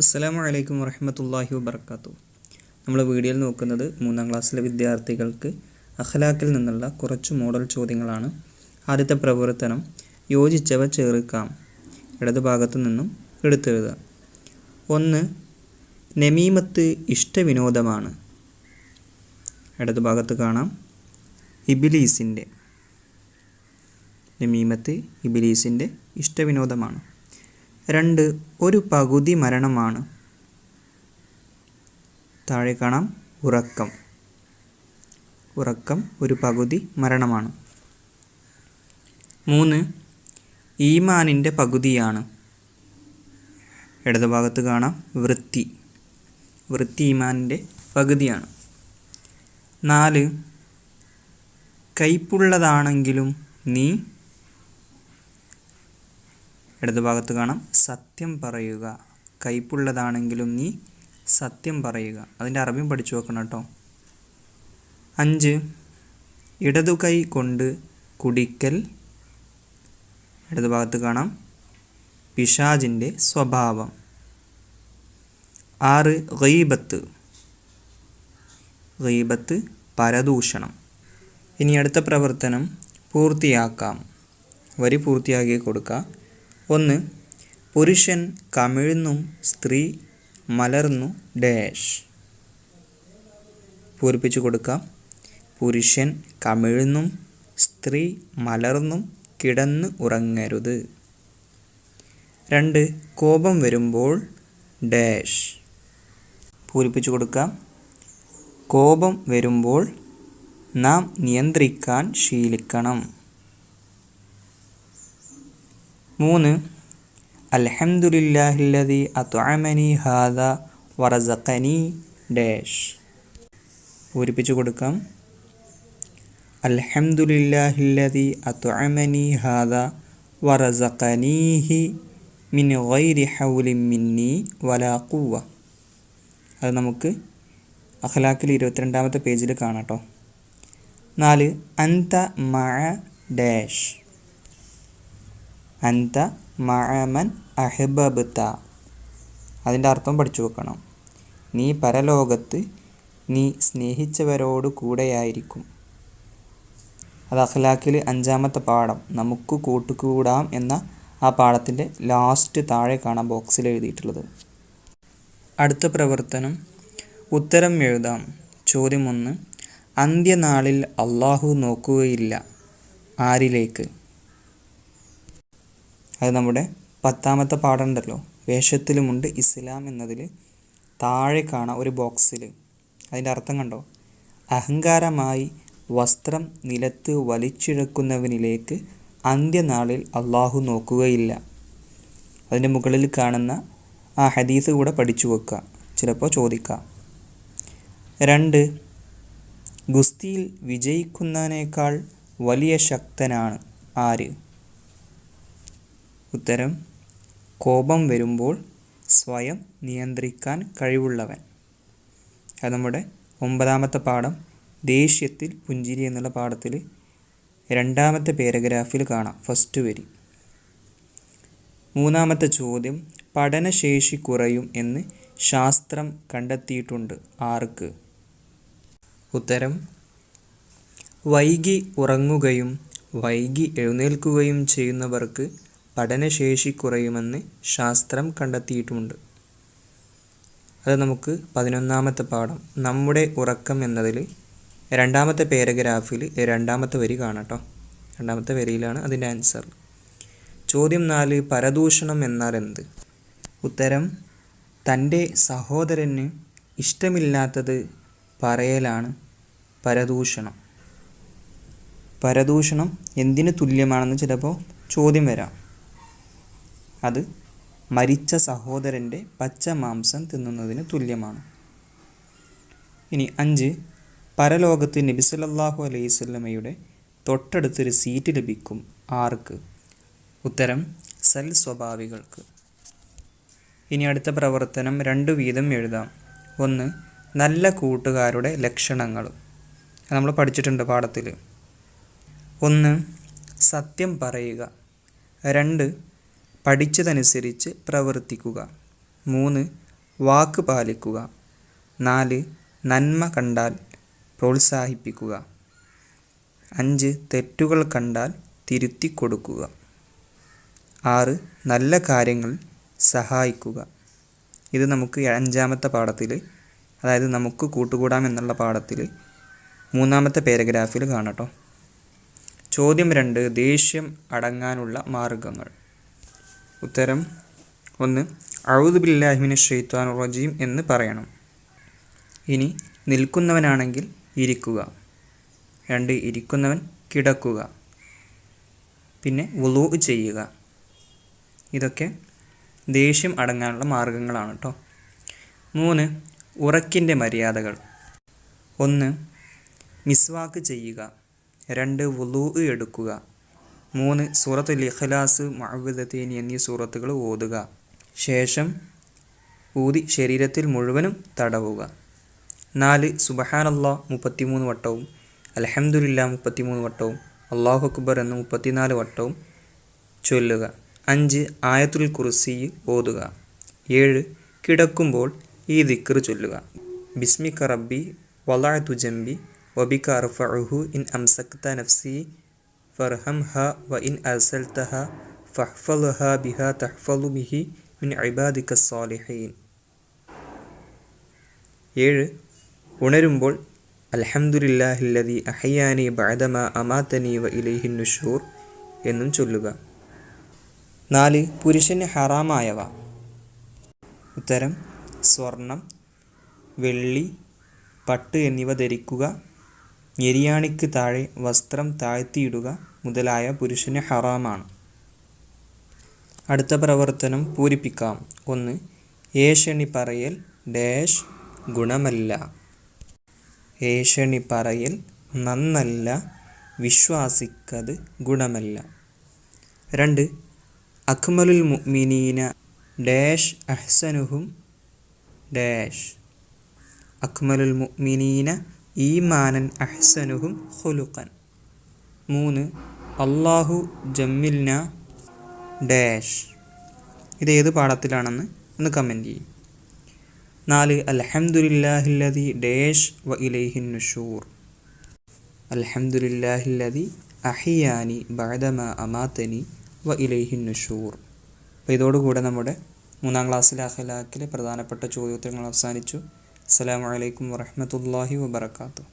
അസ്സലാമു അലൈക്കും വറഹ്മത്തുള്ളാഹി വബറകാതുഹു. നമ്മൾ വീഡിയോയിൽ നോക്കുന്നത് 3ാം ക്ലാസ്സിലെ വിദ്യാർത്ഥികൾക്ക് അഖ്ലാഖിൽ നിന്നുള്ള കുറച്ച് മോഡൽ ചോദ്യങ്ങളാണ്. ആദ്യത്തെ പ്രവർത്തനം യോജിച്ചവ ചേർക്കാം. ഇടതുഭാഗത്തു നിന്നും എടുത്തെഴുതുക. 1. നമീമത്ത് ഇഷ്ടവിനോദമാണ്. ഇടതുഭാഗത്ത് കാണാം ഇബ്ലീസിൻ്റെ. നമീമത്ത് ഇബ്ലീസിൻ്റെ ഇഷ്ടവിനോദമാണ്. 2. ഒരു പകുതി മരണമാണ്. താഴെ കാണാം ഉറക്കം. ഉറക്കം ഒരു പകുതി മരണമാണ്. 3. ഈമാനിൻ്റെ പകുതിയാണ്. ഇടതുഭാഗത്ത് കാണാം വൃത്തി. വൃത്തി ഈമാനിൻ്റെ പകുതിയാണ്. 4. കയ്പുള്ളതാണെങ്കിലും നീ. ഇടതുഭാഗത്ത് കാണാം സത്യം പറയുക. കയ്പുള്ളതാണെങ്കിലും നീ സത്യം പറയുക. അതിൻ്റെ അറബിയും പഠിച്ചു വെക്കണം കേട്ടോ. 5. ഇടതു കൈ കൊണ്ട് കുടിക്കൽ. ഇടതുഭാഗത്ത് കാണാം പിശാചിൻ്റെ സ്വഭാവം. 6. ഗീബത്ത്. ഗീബത്ത് പരദൂഷണം. ഇനി അടുത്ത പ്രവർത്തനം പൂർത്തിയാക്കാം. വരി പൂർത്തിയാക്കി കൊടുക്കുക. 1. പുരുഷൻ കമിഴ്ന്നും സ്ത്രീ മലർന്നു ഡാഷ്. പൂരിപ്പിച്ചു കൊടുക്കാം. പുരുഷൻ കമിഴ്ന്നും സ്ത്രീ മലർന്നും കിടന്ന് ഉറങ്ങരുത്. 2. കോപം വരുമ്പോൾ ഡാഷ്. പൂരിപ്പിച്ചു കൊടുക്കാം. കോപം വരുമ്പോൾ നാം നിയന്ത്രിക്കാൻ ശീലിക്കണം. 3. അൽഹംദുലില്ലാഹില്ലദി അത്അമനി ഹാദാ വറസഖനി ഡാഷ്. പൂരിപ്പിച്ചു കൊടുക്കാം. അൽഹംദുലില്ലാഹില്ലദി അത്അമനി ഹാദാ വറസഖനീഹി മിൻ ഗൈരി ഹൗലിൻ മിന്നി വലാ ഖുവ്വ. അത് നമുക്ക് അഖ്ലാഖിൽ 22ാമത്തെ പേജിൽ കാണാം കേട്ടോ. 4. അൻത മഅ ഡാഷ്. അൻത മഅമൻ അഹ്ബബ്ത. അതിൻ്റെ അർത്ഥം പഠിച്ചു വെക്കണം. നീ പരലോകത്ത് നീ സ്നേഹിച്ചവരോട് കൂടെയായിരിക്കും. അത് അഖ്ലാഖിൽ 5ാമത്തെ പാഠം നമുക്ക് കൂട്ടുകൂടാം എന്ന ആ പാഠത്തിൻ്റെ ലാസ്റ്റ് താഴെ കാണാം ബോക്സിൽ എഴുതിയിട്ടുള്ളത്. അടുത്ത പ്രവർത്തനം ഉത്തരം എഴുതാം. ചോദ്യം 1. അന്ത്യനാളിൽ അള്ളാഹു നോക്കുകയില്ല. ആരിലേക്ക്? അത് നമ്മുടെ 10ാമത്തെ പാഠം ഉണ്ടല്ലോ, വേഷത്തിലുമുണ്ട് ഇസ്ലാം എന്നതിൽ താഴെ കാണാം ഒരു ബോക്സിൽ. അതിൻ്റെ അർത്ഥം കണ്ടോ? അഹങ്കാരമായി വസ്ത്രം നിലത്ത് വലിച്ചിഴക്കുന്നവനിലേക്ക് അന്ത്യനാളിൽ അള്ളാഹു നോക്കുകയില്ല. അതിൻ്റെ മുകളിൽ കാണുന്ന ആ ഹദീസ് കൂടെ പഠിച്ചു വെക്കുക, ചിലപ്പോൾ ചോദിക്കാം. 2. ഗുസ്തിയിൽ വിജയിക്കുന്നതിനേക്കാൾ വലിയ ശക്തനാണ് ആര്? ഉത്തരം കോപം വരുമ്പോൾ സ്വയം നിയന്ത്രിക്കാൻ കഴിവുള്ളവൻ. അത് നമ്മുടെ 9ാമത്തെ പാഠം ദേഷ്യത്തിൽ പുഞ്ചിരി എന്നുള്ള പാഠത്തിൽ 2ാമത്തെ പാരഗ്രാഫിൽ കാണാം ഫസ്റ്റ് വരി. 3ാമത്തെ ചോദ്യം പഠനശേഷി കുറയും എന്ന് ശാസ്ത്രം കണ്ടെത്തിയിട്ടുണ്ട്. ആർക്ക്? ഉത്തരം വൈകി ഉറങ്ങുകയും വൈകി എഴുന്നേൽക്കുകയും ചെയ്യുന്നവർക്ക് പഠനശേഷി കുറയുമെന്ന് ശാസ്ത്രം കണ്ടെത്തിയിട്ടുമുണ്ട്. അത് നമുക്ക് 11ാമത്തെ പാഠം നമ്മുടെ ഉറക്കം എന്നതിൽ 2ാമത്തെ പാരഗ്രാഫിൽ 2ാമത്തെ വരി കാണാം കേട്ടോ. 2ാമത്തെ വരിയിലാണ് അതിൻ്റെ ആൻസർ. ചോദ്യം 4. പരദൂഷണം എന്നാൽ എന്ത്? ഉത്തരം തൻ്റെ സഹോദരന് ഇഷ്ടമില്ലാത്തത് പറയലാണ് പരദൂഷണം. പരദൂഷണം എന്തിന് തുല്യമാണെന്ന് ചിലപ്പോൾ ചോദ്യം വരാം. അത് മരിച്ച സഹോദരൻ്റെ പച്ച മാംസം തിന്നുന്നതിന് തുല്യമാണ്. ഇനി 5. പരലോകത്ത് നബി സല്ലല്ലാഹു അലൈഹി വസല്ലമയുടെ തൊട്ടടുത്തൊരു സീറ്റ് ലഭിക്കും. ആർക്ക്? ഉത്തരം സൽ സ്വഭാവികൾക്ക്. ഇനി അടുത്ത പ്രവർത്തനം 2 വീതം എഴുതാം. 1. നല്ല കൂട്ടുകാരുടെ ലക്ഷണങ്ങൾ. നമ്മൾ പഠിച്ചിട്ടുണ്ട് പാഠത്തിൽ. 1. സത്യം പറയുക. 2. പഠിച്ചതനുസരിച്ച് പ്രവർത്തിക്കുക. 3. വാക്ക് പാലിക്കുക. 4 നന്മ കണ്ടാൽ പ്രോത്സാഹിപ്പിക്കുക. 5 തെറ്റുകൾ കണ്ടാൽ തിരുത്തി കൊടുക്കുക. 6 നല്ല കാര്യങ്ങൾ സഹായിക്കുക. ഇത് നമുക്ക് 5-ാമത്തെ പാഠത്തിൽ, അതായത് നമുക്ക് കൂട്ടുകൂടാം എന്നുള്ള പാഠത്തിൽ 3-ാമത്തെ പാരഗ്രാഫിൽ കാണട്ടോ. ചോദ്യം 2, ദേഷ്യം അടങ്ങാനുള്ള മാർഗങ്ങൾ. ഉത്തരം 1, അഊദു ബില്ലാഹി മിനശ് ശൈത്വാനിർ റജീം എന്ന് പറയണം. ഇനി നിൽക്കുന്നവനാണെങ്കിൽ ഇരിക്കുക. 2 ഇരിക്കുന്നവൻ കിടക്കുക. പിന്നെ വുളൂ ചെയ്യുക. ഇതൊക്കെ ദേഷ്യം അടങ്ങാനുള്ള മാർഗങ്ങളാണ് കേട്ടോ. 3 ഉറക്കിൻ്റെ മര്യാദകൾ. 1 മിസ്വാക്ക് ചെയ്യുക. 2 വുളൂ എടുക്കുക. 3 സൂറത്തുൽ ഇഖ്ലാസ്, മുഅവ്വിദതൈൻ എന്നീ സൂറത്തുകൾ ഓതുക. ശേഷം ഊതി ശരീരത്തിൽ മുഴുവനും തടവുക. 4 സുബ്ഹാനല്ലാഹ് 33 വട്ടവും അൽഹംദുലില്ലാഹ് 33 വട്ടവും അല്ലാഹു അക്ബർ എന്ന് 34 വട്ടവും ചൊല്ലുക. 5 ആയത്തുൽ കുർസി ഓതുക. 7 കിടക്കുമ്പോൾ ഈ ദിക്ർ ചൊല്ലുക. ബിസ്മിക റബ്ബി വളഅതു ജംബി വബിക അർഫഉഹു ഇൻ അംസക്ത നഫ്സി ഫർഹംഹ വ ഇൻ അർസൽതഹ ഫഹ്ഫൾഹ ബിഹാ തഹ്ഫളു ബിഹി മിൻ ഇബാദിക സ്സാലിഹീൻ. 7 ഉണരുമ്പോൾ അൽഹംദുലില്ലാഹില്ലദി അഹ്യാനി ബഅദമാ അമാതനി വ ഇലൈഹിൻ നുശൂർ എന്നും ചൊല്ലുക. 4 പുരുഷന് ഹറാമായവ. ഉത്തരം സ്വർണം, വെള്ളി, പട്ട് എന്നിവ ധരിക്കുക, ഞെരിയാണിക്ക് താഴെ വസ്ത്രം താഴ്ത്തിയിടുക മുതലായ പുരുഷന് ഹറാമാണ്. അടുത്ത പ്രവർത്തനം പൂരിപ്പിക്കാം. 1 ഏഷണി പറയൽ ഡാഷ് ഗുണമല്ല. ഏഷണി പറയൽ നന്നല്ല, വിശ്വാസിക്കത് ഗുണമല്ല. 2 അക്മലുൽ മുഅ്മിനീന ഡാഷ് അഹ്സനുഹും ഡാഷ്. അക്മലുൽ മുഅ്മിനീന ഈമാനൻ അഹ്സനുഹും ഖുലുഖൻ. 3 അല്ലാഹു ജമ്മിൽന ഡാഷ്. ഇത് ഏത് പാഠത്തിലാണെന്ന് ഒന്ന് കമൻറ്റ് ചെയ്യും. 4 അൽഹംദുലില്ലാഹില്ലദി ഡാഷ് വ ഇലൈഹിൻ നുശൂർ. അൽഹംദുലില്ലാഹില്ലദി അഹ്യാനി ബഅദമാ അമാതനി വ ഇലൈഹിൻ നുശൂർ. അപ്പോൾ ഇതോടുകൂടെ നമ്മുടെ 3-ാം ക്ലാസ്സിലെ അഖ്ലാഖിലെ പ്രധാനപ്പെട്ട ചോദ്യോത്തരങ്ങൾ അവസാനിച്ചു. അസ്സലാമു അലൈക്കും വറഹ്മത്തുള്ളാഹി വബറകാതുഹു.